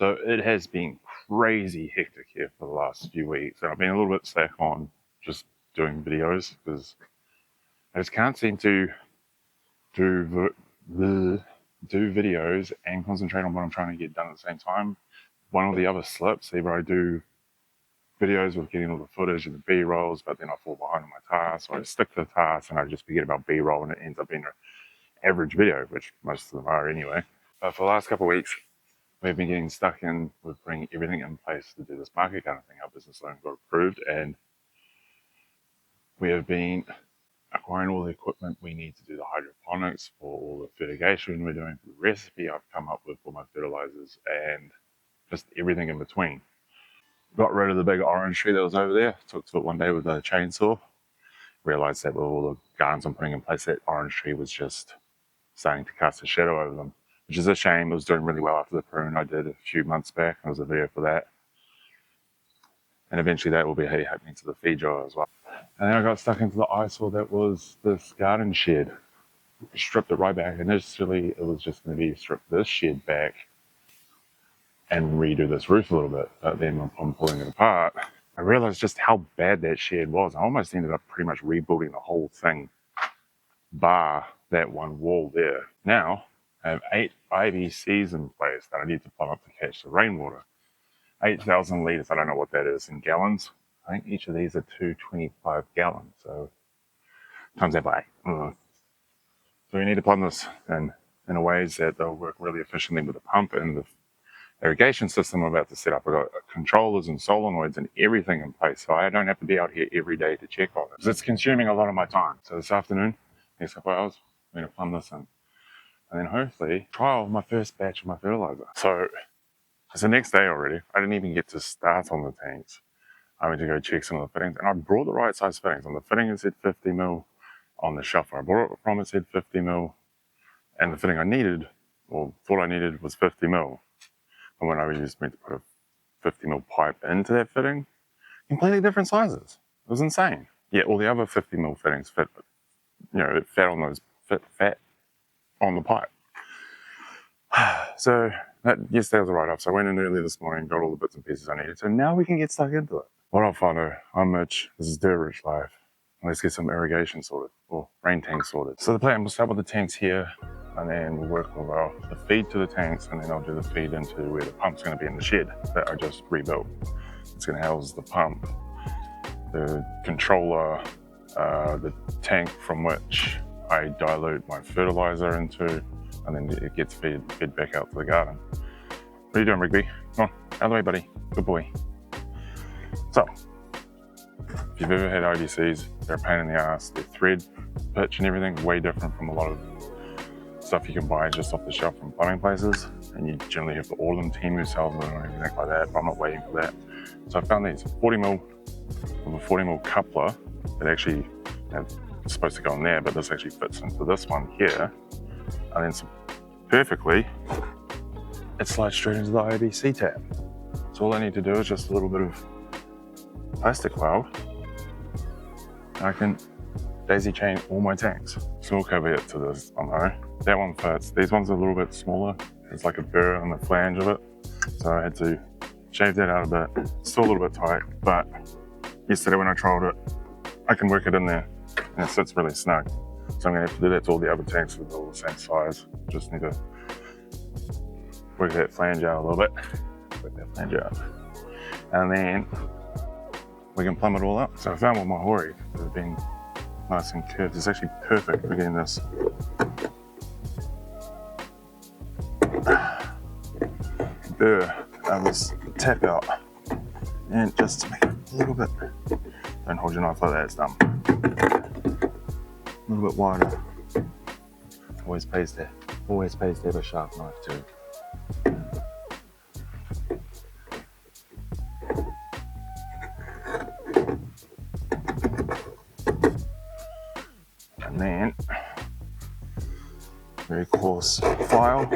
So it has been crazy hectic here for the last few weeks, and I've been a little bit slack on just doing videos because I just can't seem to do videos and concentrate on what I'm trying to get done at the same time. One or the other slips. Either I do videos with getting all the footage and the B-rolls, but then I fall behind on my task, so I stick to the task and I just forget about B-roll, and it ends up being an average video, which most of them are anyway. But for the last couple of weeks, we've been getting stuck in with bringing everything in place to do this market kind of thing. Our business loan got approved, and we have been acquiring all the equipment we need to do the hydroponics, for all the irrigation we're doing, for the recipe I've come up with for my fertilizers, and just everything in between. Got rid of the big orange tree that was over there. Took to it one day with a chainsaw. Realized that with all the gardens I'm putting in place, that orange tree was just starting to cast a shadow over them, which is a shame. It was doing really well after the prune I did a few months back. There was a video for that. And eventually that will be happening to the feed jar as well. And then I got stuck into the eyesore that was this garden shed. Stripped it right back. Initially it was just going to be strip this shed back and redo this roof a little bit. But then upon pulling it apart, I realized just how bad that shed was. I almost ended up pretty much rebuilding the whole thing, bar that one wall there. Now I have 8 IBCs in place that I need to plumb up to catch the rainwater. 8,000 litres, I don't know what that is in gallons. I think each of these are 225 gallons, so times that by 8. So we need to plumb this in a ways that they'll work really efficiently with the pump and the irrigation system I'm about to set up. I've got controllers and solenoids and everything in place, so I don't have to be out here every day to check on it, because it's consuming a lot of my time. So this afternoon, next couple of hours, I'm going to plumb this in, and then hopefully trial my first batch of my fertilizer. So it's the next day already. I didn't even get to start on the tanks. I went to go check some of the fittings, and I brought the right size fittings. On the fitting it said 50 mil on the shuffler. I brought it from, it said 50 mil, and the fitting I needed, or thought I needed, was 50 mil. And when I was just meant to put a 50 mil pipe into that fitting, completely different sizes. It was insane. Yeah, all the other 50 mil fittings fit, it fat on those, fat on the pipe. So yesterday was a write-off. So I went in early this morning, got all the bits and pieces I needed. So now we can get stuck into it. What up, whānau? I'm Mitch. This is Dirt Rich Life. Let's get some irrigation sorted, or rain tanks sorted. So the plan, we'll start with the tanks here, and then we'll work with the feed to the tanks, and then I'll do the feed into where the pump's going to be in the shed that I just rebuilt. It's going to house the pump, the controller, the tank from which I dilute my fertilizer into, and then it gets fed back out to the garden. What are you doing, Rigby? Come on, out of the way, buddy. Good boy. So, if you've ever had IBCs, they're a pain in the ass. Their thread, pitch, and everything way different from a lot of stuff you can buy just off the shelf from plumbing places. And you generally have to order them, team yourself, and everything like that. But I'm not waiting for that. So I found these 40 mil with a 40 mil coupler that actually is supposed to go in there, but this actually fits into this one here. And then perfectly, it slides straight into the IBC tab. So all I need to do is just a little bit of plastic weld, and I can daisy chain all my tanks. So we'll cover it to this one though. That one fits. These ones are a little bit smaller. There's like a burr on the flange of it. So I had to shave that out a bit. Still a little bit tight, but yesterday when I trialed it, I can work it in there and it sits really snug. So I'm gonna have to do that to all the other tanks with all the same size. Just need to work that flange out a little bit. Work that flange out. And then we can plumb it all up. So I found one Mauri that has been nice and curved. It's actually perfect for getting this burr and this tap out. And just to make it a little bit, don't hold your knife like that, it's dumb. A little bit wider. Always pays to have a sharp knife too. And then very coarse file.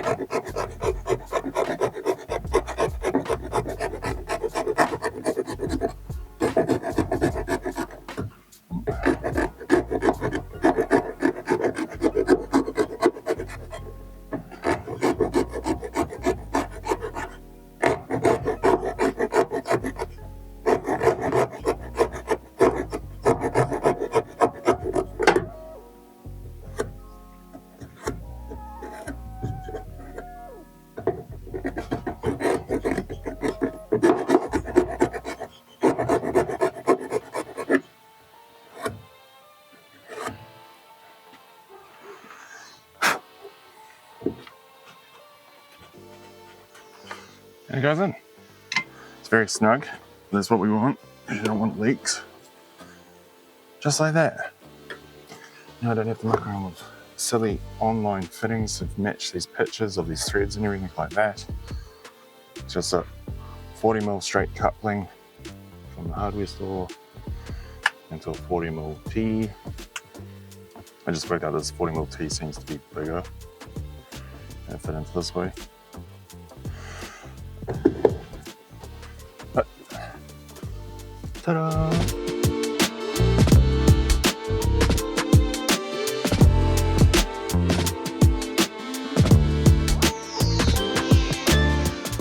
And it goes in. It's very snug. That's what we want. You don't want leaks. Just like that. Now I don't have to muck around with silly online fittings to match these pictures of these threads and everything like that. It's just a 40mm straight coupling from the hardware store into a 40mm T. I just worked out this 40mm T seems to be bigger and fit into this way. But, ta-da!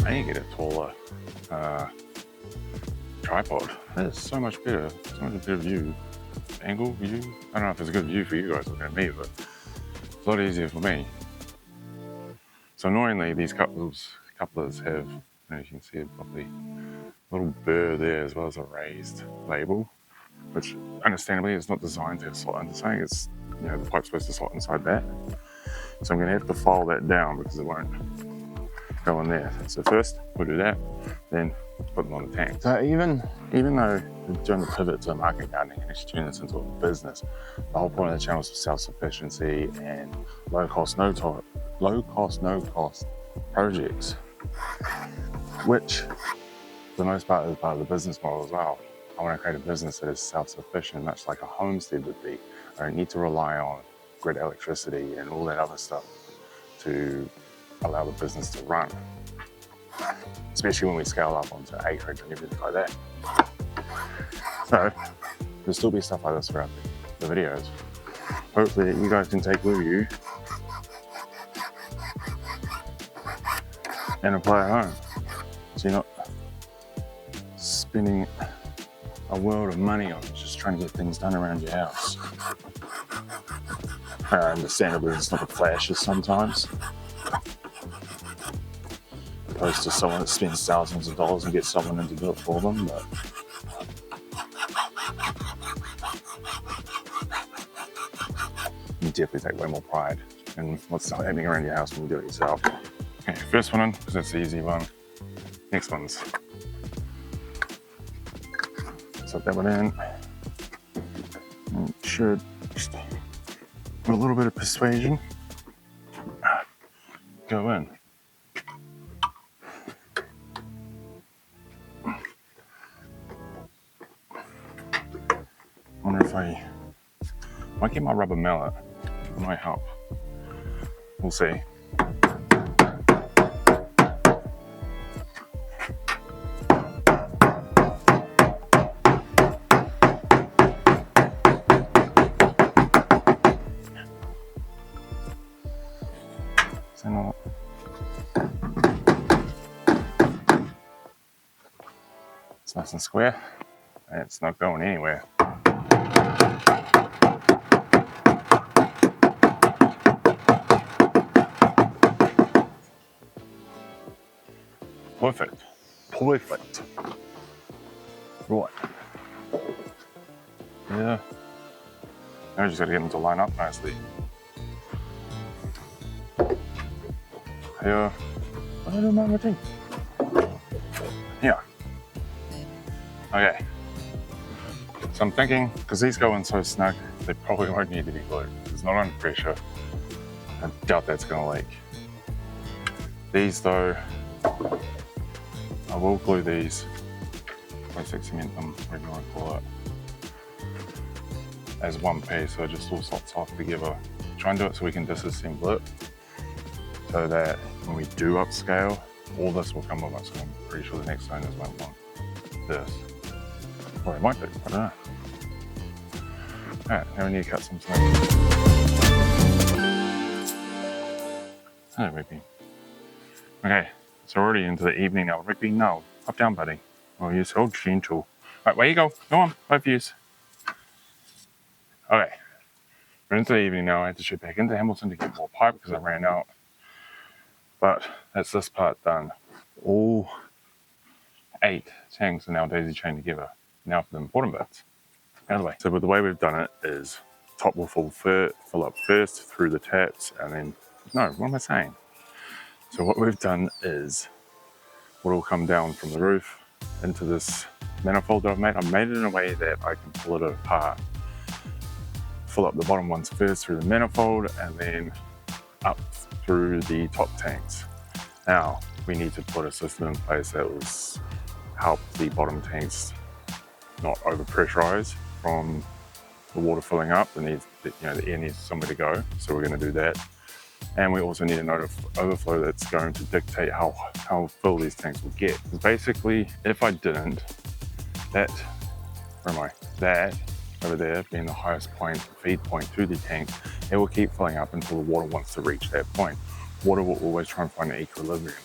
I need to get a taller tripod. That is so much better. So much better view. Angle view? I don't know if it's a good view for you guys looking at me, but it's a lot easier for me. So annoyingly, these couplers have, as you can see it properly, a little burr there as well as a raised label, which understandably is not designed to slot into something. It's, you know, the pipe's supposed to slot inside that. So I'm going to have to file that down because it won't go in there. So first we'll do that, then put them on the tank. So even though we're doing the pivot to market gardening and actually turning this into a business, the whole point of the channel is for self-sufficiency and low cost, no cost projects, which for the most part is part of the business model as well. I want to create a business that is self-sufficient, much like a homestead would be. I don't need to rely on grid electricity and all that other stuff to allow the business to run, especially when we scale up onto acreage and everything like that. So there'll still be stuff like this throughout the videos. Hopefully that you guys can take with you and apply at home, so you're not spending a world of money on just trying to get things done around your house. Understandably, it's not the flashes sometimes, opposed to someone that spends thousands of dollars and gets someone in to do it for them. But you definitely take way more pride in what's happening around your house when you do it yourself. Okay, first one in, because that's the easy one. Next one's, set that one in. And it should, just with a little bit of persuasion, go in. Wonder if I might get my rubber mallet. It might help. We'll see. It's nice and square, and it's not going anywhere. Perfect. Perfect. Right. Yeah. Now I just gotta get them to line up nicely. Yeah. What do I do with my thing? Yeah. Okay. So I'm thinking, because these go in so snug, they probably won't need to be glued. It's not under pressure. I doubt that's gonna leak. These though, I will glue these, basic cement them, whatever you want to call it, as one piece, so it just all slots off together. Try and do it so we can disassemble it, so that when we do upscale, all this will come with us. So I'm pretty sure the next owners won't want this. Or it might be, I don't know. Alright, now we need to cut some snake. Hello, Rigby. Okay, it's already into the evening now. Rigby, no. Up down, buddy. Oh, you're so gentle. Alright, where you go? Go on, both views. Okay, we're into the evening now. I had to shoot back into Hamilton to get more pipe because I ran out. But that's this part done. All 8 tanks are now daisy chained together. Now for the important bits. Out of the way. So the way we've done it is top will fill up first through the taps, and then, no, what am I saying? So what we've done is water will come down from the roof into this manifold that I've made. I've made it in a way that I can pull it apart, fill up the bottom ones first through the manifold and then up through the top tanks. Now we need to put a system in place that will help the bottom tanks not over pressurize from the water filling up. It needs, the air needs somewhere to go, so we're going to do that. And we also need an overflow that's going to dictate how full these tanks will get. Because basically, if I didn't, that over there being the highest point, feed point to the tank, it will keep filling up until the water wants to reach that point. Water will always try and find an equilibrium.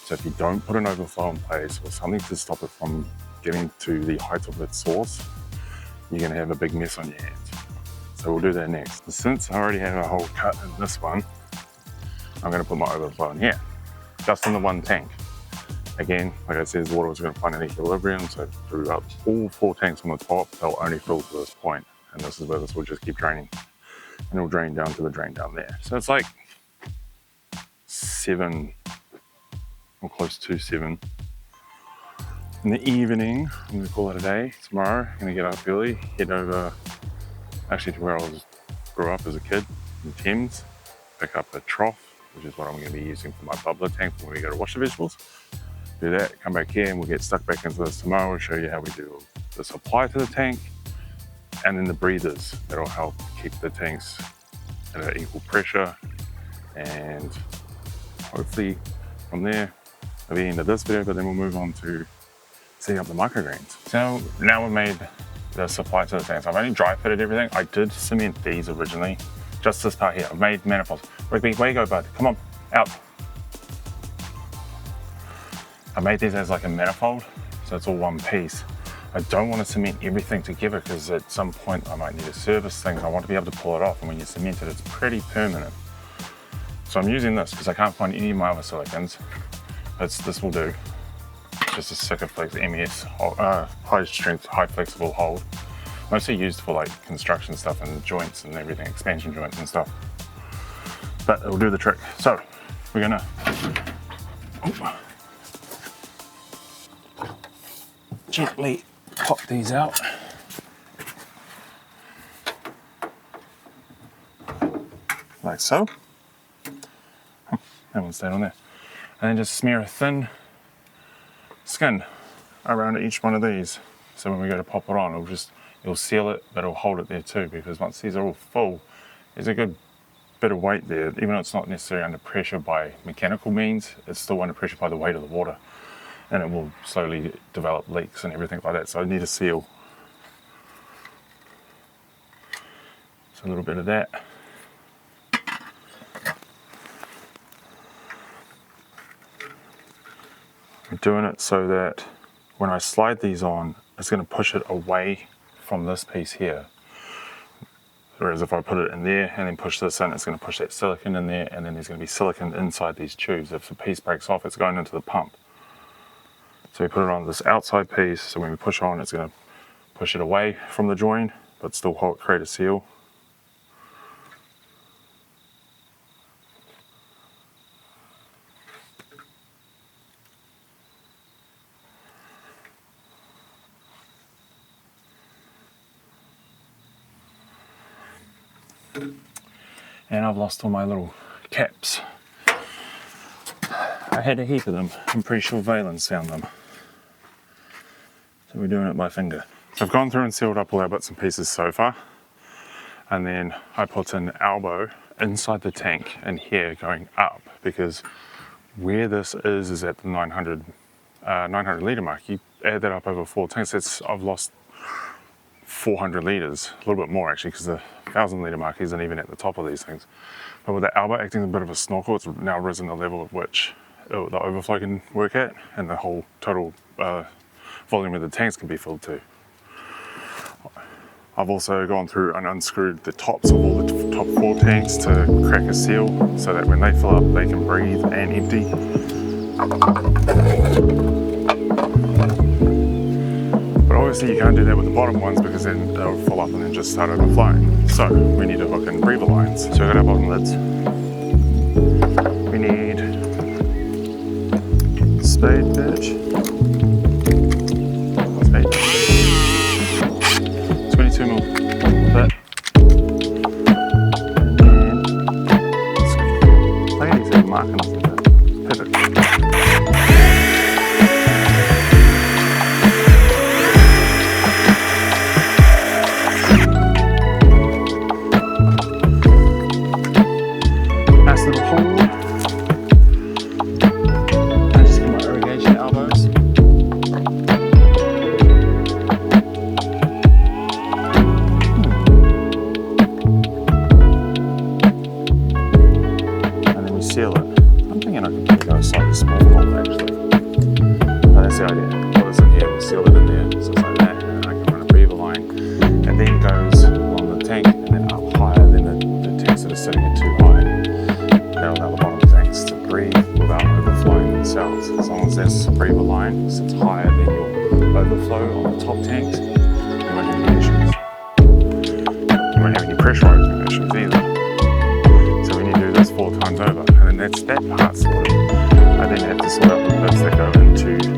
So if you don't put an overflow in place or something to stop it from getting to the height of its source, you're going to have a big mess on your hands. So we'll do that next. Since I already have a hole cut in this one, I'm going to put my overflow in here, just in the one tank. Again, like I said, the water is going to find an equilibrium, so throughout all 4 tanks on the top, they'll only fill to this point, and this is where this will just keep draining, and it'll drain down to the drain down there. So it's like 7, or close to 7. In the evening, I'm going to call it a day. Tomorrow, I'm going to get up early, head over actually to where I grew up as a kid, in Thames, pick up a trough, which is what I'm going to be using for my bubbler tank when we go to wash the vegetables. Do that, come back here and we'll get stuck back into this tomorrow. We'll show you how we do the supply to the tank and then the breathers that'll help keep the tanks at an equal pressure, and hopefully from there at the end of this video, but then we'll move on to setting up the microgreens. So now we've made the supply to the tanks. I've only dry fitted everything. I did cement these originally, just this part here. I've made manifolds. Rigby, where you go, bud? Come on, out. I made these as like a manifold, so it's all one piece. I don't want to cement everything together because at some point I might need to service things. I want to be able to pull it off, and when you cement it, it's pretty permanent. So I'm using this because I can't find any of my other silicons. This will do. Just a Sikaflex MES high strength, high flexible hold. Mostly used for like construction stuff and joints and everything, expansion joints and stuff. But it'll do the trick. So we're gonna gently pop these out. Like so. That one stayed on there. And then just smear a thin skin around each one of these. So when we go to pop it on, it'll seal it, but it'll hold it there too, because once these are all full, there's a good bit of weight there. Even though it's not necessarily under pressure by mechanical means, it's still under pressure by the weight of the water, and it will slowly develop leaks and everything like that. So I need a seal. So a little bit of that. I'm doing it so that when I slide these on, it's going to push it away from this piece here. Whereas if I put it in there and then push this in, it's going to push that silicon in there, and then there's going to be silicon inside these tubes. If the piece breaks off, it's going into the pump. So we put it on this outside piece, so when we push on, it's going to push it away from the join, but still create a seal. And I've lost all my little caps. I had a heap of them. I'm pretty sure Valen's found them. So we're doing it by finger. So I've gone through and sealed up all our bits and pieces so far. And then I put an elbow inside the tank and here going up, because where this is at the 900 litre mark. You add that up over 4 tanks, I've lost 400 litres, a little bit more actually, because the 1,000 litre mark isn't even at the top of these things. But with the elbow acting as a bit of a snorkel, it's now risen the level at which the overflow can work at, and the whole total volume of the tanks can be filled to. I've also gone through and unscrewed the tops of all the top 4 tanks to crack a seal, so that when they fill up, they can breathe and empty. But obviously you can't do that with the bottom ones, because then they'll fill up and then just start overflowing. So we need to hook in breather lines. So we've got our bottom lids. We need spade perch. Spade perch. 22 mil bit. And then, look at these marking off the pivot. Nice little hole. I just get my irrigation elbows. And then we seal it. I'm thinking I could go a slightly small hole actually. But that's the idea. Put this in here, we'll seal it in there. So it's like that. And then I can run a beaver line. And then goes along the tank and then up higher than the tanks that are sitting at too high. That'll allow the bottom tanks to breathe without overflowing themselves. As long as this breather line sits higher than your overflow on the top tanks, you won't have any issues. You won't have any pressurizing issues either. So when you do this 4 times over, and then that's that part sorted, I then have to sort out the bits that go into